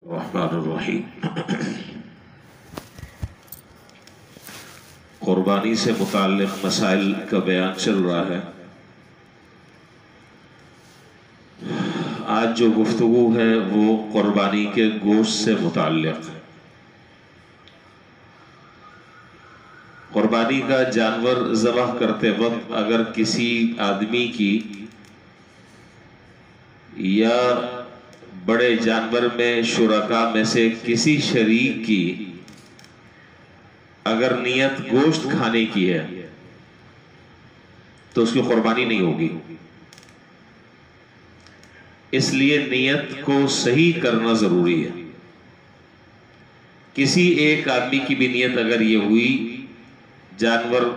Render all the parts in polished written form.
الرحمن الرحیم۔ قربانی سے متعلق مسائل کا بیان چل رہا ہے۔ آج جو گفتگو ہے وہ قربانی کے گوشت سے متعلق ہے۔ قربانی کا جانور ذبح کرتے وقت اگر کسی آدمی کی یا بڑے جانور میں شرکاء میں سے کسی شریک کی اگر نیت گوشت کھانے کی ہے تو اس کی قربانی نہیں ہوگی۔ اس لیے نیت کو صحیح کرنا ضروری ہے۔ کسی ایک آدمی کی بھی نیت اگر یہ ہوئی جانور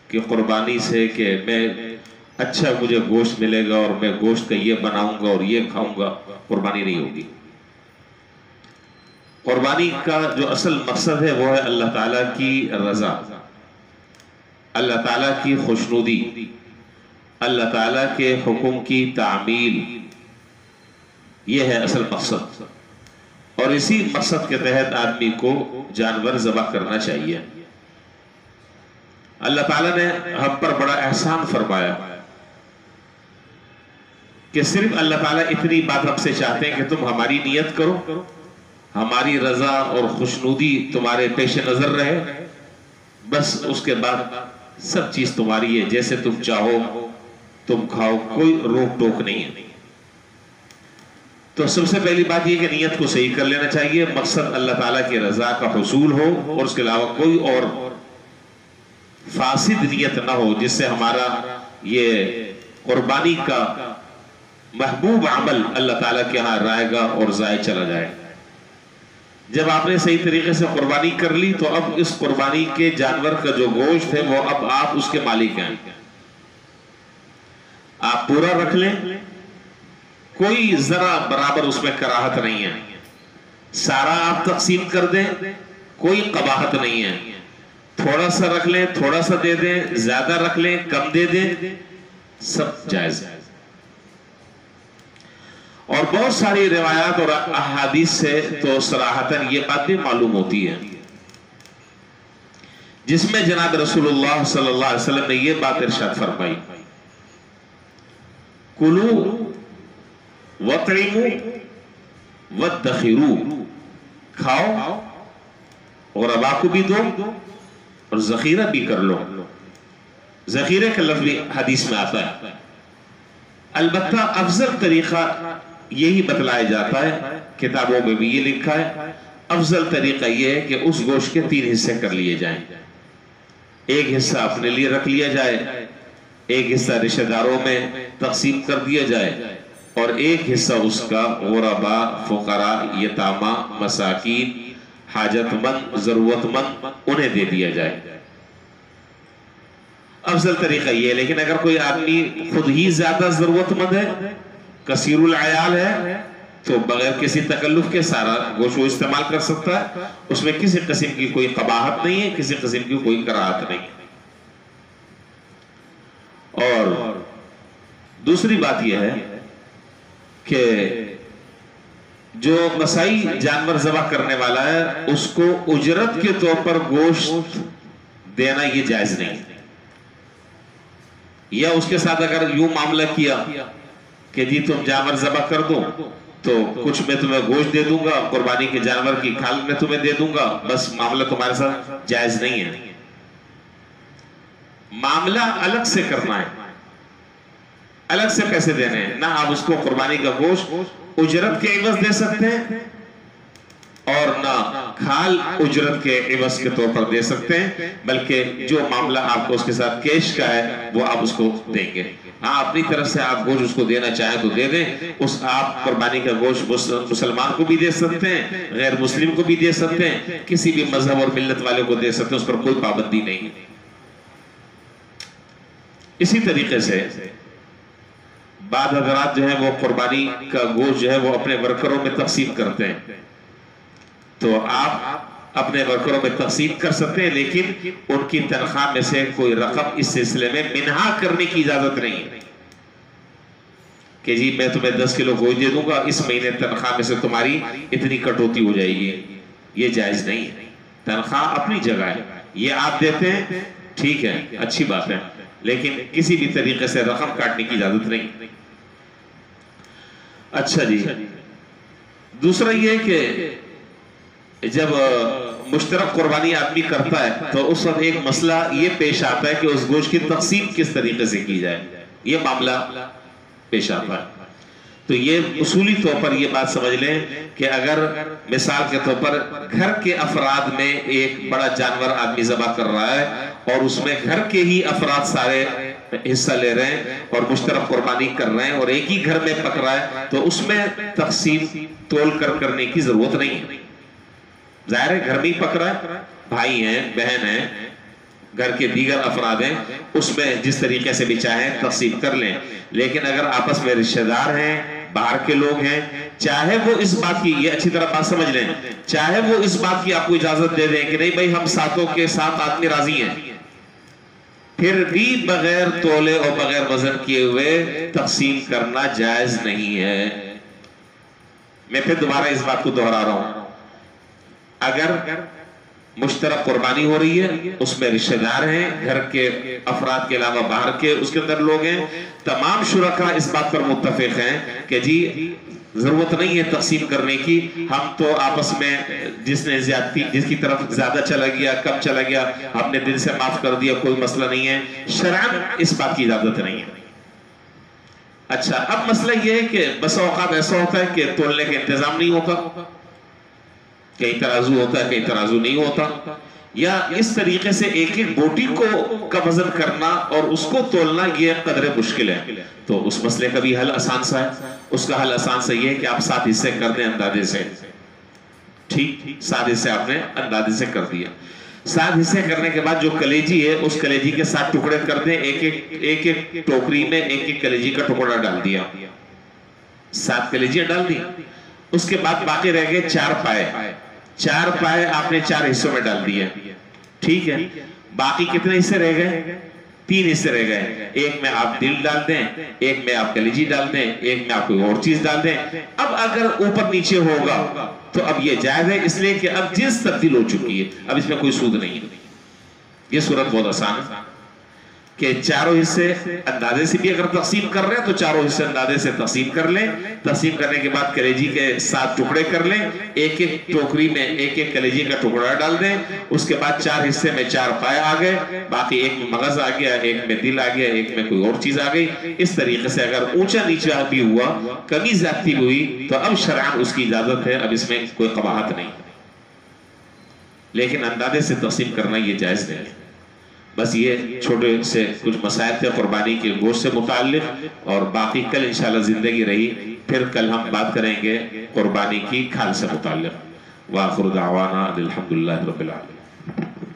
کی قربانی سے کہ میں اچھا مجھے گوشت ملے گا اور میں گوشت کا یہ بناؤں گا اور یہ کھاؤں گا، قربانی نہیں ہوگی۔ قربانی کا جو اصل مقصد ہے وہ ہے اللہ تعالیٰ کی رضا، اللہ تعالیٰ کی خوشنودی، اللہ تعالیٰ کے حکم کی تعمیل، یہ ہے اصل مقصد۔ اور اسی مقصد کے تحت آدمی کو جانور ذبح کرنا چاہیے۔ اللہ تعالیٰ نے ہم پر بڑا احسان فرمایا کہ صرف اللہ تعالیٰ اتنی بات ہم سے چاہتے ہیں کہ تم ہماری نیت کرو، ہماری رضا اور خوشنودی تمہارے پیش نظر رہے، بس اس کے بعد سب چیز تمہاری ہے، جیسے تم چاہو تم کھاؤ، کوئی روک ٹوک نہیں ہے۔ تو سب سے پہلی بات یہ کہ نیت کو صحیح کر لینا چاہیے، مقصد اللہ تعالیٰ کی رضا کا حصول ہو اور اس کے علاوہ کوئی اور فاسد نیت نہ ہو جس سے ہمارا یہ قربانی کا محبوب عمل اللہ تعالیٰ کے ہاں رائے گا اور ضائع چلا جائے۔ جب آپ نے صحیح طریقے سے قربانی کر لی تو اب اس قربانی کے جانور کا جو گوشت ہے وہ اب آپ اس کے مالک ہیں، آپ پورا رکھ لیں، کوئی ذرا برابر اس میں کراہت نہیں ہے، سارا آپ تقسیم کر دیں، کوئی قباحت نہیں ہے، تھوڑا سا رکھ لیں، تھوڑا سا دے دیں، زیادہ رکھ لیں، کم دے دیں، سب جائز ہے۔ اور بہت ساری روایات اور احادیث سے تو صراحتاً یہ بات بھی معلوم ہوتی ہے جس میں جناب رسول اللہ صلی اللہ علیہ وسلم نے یہ بات ارشاد فرمائی، کلو وطعموا وادخروا، کھاؤ اور غربا کو بھی دو اور ذخیرہ بھی کر لو۔ ذخیرے کا لفظ بھی حدیث میں آتا ہے، البتہ افضل طریقہ یہی بتلایا جاتا ہے، کتابوں میں بھی یہ لکھا ہے، افضل طریقہ یہ ہے کہ اس گوشت کے 3 حصے کر لیے جائیں، ایک حصہ اپنے لیے رکھ لیا جائے، ایک حصہ رشتہ داروں میں تقسیم کر دیا جائے اور ایک حصہ اس کا غرباء، فقراء، یتامہ، مساکین، حاجت مند، ضرورت مند انہیں دے دیا جائے۔ افضل طریقہ یہ ہے، لیکن اگر کوئی آدمی خود ہی زیادہ ضرورت مند ہے، کثیر العیال ہے، تو بغیر کسی تکلف کے سارا گوشت وہ استعمال کر سکتا ہے، اس میں کسی قسم کی کوئی قباحت نہیں ہے، کسی قسم کی کوئی کراہت نہیں ہے۔ اور دوسری بات یہ ہے کہ جو مسائی جانور ذبح کرنے والا ہے اس کو اجرت کے طور پر گوشت دینا یہ جائز نہیں، یا اس کے ساتھ اگر یوں معاملہ کیا کہ جی تم جانور ذبح کر دو تو کچھ میں تمہیں گوشت دے دوں گا، قربانی کے جانور کی کھال میں تمہیں دے دوں گا، بس معاملہ تمہارے ساتھ جائز نہیں ہے۔ معاملہ الگ سے کرنا ہے، الگ سے پیسے دینے ہیں، نہ آپ اس کو قربانی کا گوشت اجرت کے عوض دے سکتے ہیں اور نہ کھال اجرت کے عوض کے طور پر دے سکتے ہیں، بلکہ جو معاملہ آپ کو اس کے ساتھ کیش کا ہے وہ آپ اس کو دیں گے۔ ہاں اپنی طرف سے آپ گوشت اس کو دینا چاہیں تو دے دیں، اس آپ قربانی کا گوشت مسلمان کو بھی دے سکتے ہیں، غیر مسلم کو بھی دے سکتے ہیں، کسی بھی مذہب اور ملت والے کو دے سکتے ہیں، اس پر کوئی پابندی نہیں۔ اسی طریقے سے بعض حضرات جو ہیں وہ قربانی کا گوشت جو ہے وہ اپنے ورکروں میں تقسیم کرتے ہیں، تو آپ اپنے ورکروں میں تقسیم کر سکتے ہیں، لیکن ان کی تنخواہ میں سے کوئی رقم اس سلسلے میں منہا کرنے کی اجازت نہیں ہے۔ کہ جی میں تمہیں 10 کلو گوشت دے دوں گا، اس مہینے تنخواہ میں سے تمہاری اتنی کٹوتی ہو جائے گی، یہ جائز نہیں ہے۔ تنخواہ اپنی جگہ ہے، یہ آپ دیتے ہیں ٹھیک ہے، اچھی بات ہے، لیکن کسی بھی طریقے سے رقم کاٹنے کی اجازت نہیں۔ اچھا جی، دوسرا یہ کہ جب مشترک قربانی آدمی کرتا ہے تو اس وقت ایک مسئلہ یہ پیش آتا ہے کہ اس گوشت کی تقسیم کس طریقے سے کی جائے، یہ معاملہ پیش آتا ہے۔ تو یہ اصولی طور پر یہ بات سمجھ لیں کہ اگر مثال کے طور پر گھر کے افراد میں ایک بڑا جانور آدمی ذبح کر رہا ہے اور اس میں گھر کے ہی افراد سارے حصہ لے رہے ہیں اور مشترک قربانی کر رہے ہیں اور ایک ہی گھر میں پک رہا ہے، تو اس میں تقسیم تول کر کرنے کی ضرورت نہیں ہے۔ ظاہر ہے گھر میں ہی پک رہا ہے، بھائی ہیں، بہن ہیں، گھر کے دیگر افراد ہیں، اس میں جس طریقے سے بھی چاہیں تقسیم کر لیں۔ لیکن اگر آپس میں رشتہ دار ہیں، باہر کے لوگ ہیں، چاہے وہ اس بات کی، یہ اچھی طرح بات سمجھ لیں، چاہے وہ اس بات کی آپ کو اجازت دے دیں کہ نہیں بھائی ہم ساتوں کے ساتھ آدمی راضی ہیں، پھر بھی بغیر تولے اور بغیر وزن کیے ہوئے تقسیم کرنا جائز نہیں ہے۔ میں پھر دوبارہ اس بات کو دہرا رہا ہوں، اگر مشترک قربانی ہو رہی ہے، اس میں رشتہ دار ہیں، گھر کے افراد کے علاوہ باہر کے اس کے اندر لوگ ہیں، تمام شرکاء اس بات پر متفق ہیں کہ جی ضرورت نہیں ہے تقسیم کرنے کی، ہم تو آپس میں جس نے زیادتی، جس کی طرف زیادہ چلا گیا، کم چلا گیا، ہم نے دل سے معاف کر دیا، کوئی مسئلہ نہیں ہے، شرعاً اس بات کی اجازت نہیں ہے۔ اچھا، اب مسئلہ یہ ہے کہ بس اوقات ایسا ہوتا ہے کہ تولنے کا انتظام نہیں ہوتا، کئی ترازو ہوتا ہے، کئی ترازو نہیں ہوتا، یا اس طریقے سے ایک ایک بوٹی کا وزن کرنا اور اس کو تولنا یہ قدر مشکل ہے۔ تو اس مسئلے کا بھی حل آسان سا ہے، اس کا حل آسان سا یہ ہے کہ آپ 7 حصے کر دیں اندازے سے، ٹھیک، 7 حصے آپ نے اندازے سے کر دیا۔ 7 حصے کرنے کے بعد جو کلیجی ہے اس کلیجی کے 7 ٹکڑے کر دیں، ایک ایک ٹوکری میں ایک ایک کلیجی کا ٹکڑا ڈال دیا، 7 کلیجیاں ڈال دی۔ اس کے بعد باقی رہ گئے 4 پائے، 4 پائے آپ نے 4 حصوں میں ڈال دیے، ٹھیک ہے، باقی کتنے حصے رہ گئے؟ 3 حصے رہ گئے، ایک میں آپ دل ڈال دیں، ایک میں آپ کلیجی ڈال دیں، ایک میں آپ کوئی اور چیز ڈال دیں۔ اب اگر اوپر نیچے ہوگا تو اب یہ جائز ہے، اس لیے کہ اب جنس تبدیل ہو چکی ہے، اب اس میں کوئی سود نہیں ہے۔ یہ صورت بہت آسان ہے کہ چاروں حصے اندازے سے بھی اگر تقسیم کر رہے ہیں تو چاروں حصے اندازے سے تقسیم کر لیں، تقسیم کرنے کے بعد کلیجی کے 7 ٹکڑے کر لیں، ایک ایک ٹوکری میں ایک ایک کلیجی کا ٹکڑا ڈال دیں، اس کے بعد 4 حصے میں 4 پائے آ گئے، باقی ایک میں مغز آ گیا، ایک میں دل آ گیا، ایک میں کوئی اور چیز آ گئی۔ اس طریقے سے اگر اونچا نیچا بھی ہوا، کمی زیادتی بھی ہوئی، تو اب شرعاً اس کی اجازت ہے، اب اس میں کوئی قباحت نہیں، لیکن اندازے سے تقسیم کرنا یہ جائز نہیں ہے۔ بس یہ چھوٹے سے کچھ مسائل تھے قربانی کے گوشت سے متعلق، اور باقی کل انشاءاللہ زندگی رہی پھر کل ہم بات کریں گے قربانی کی کھال سے متعلق۔ وآخر دعوانا الحمدللہ رب العالمین۔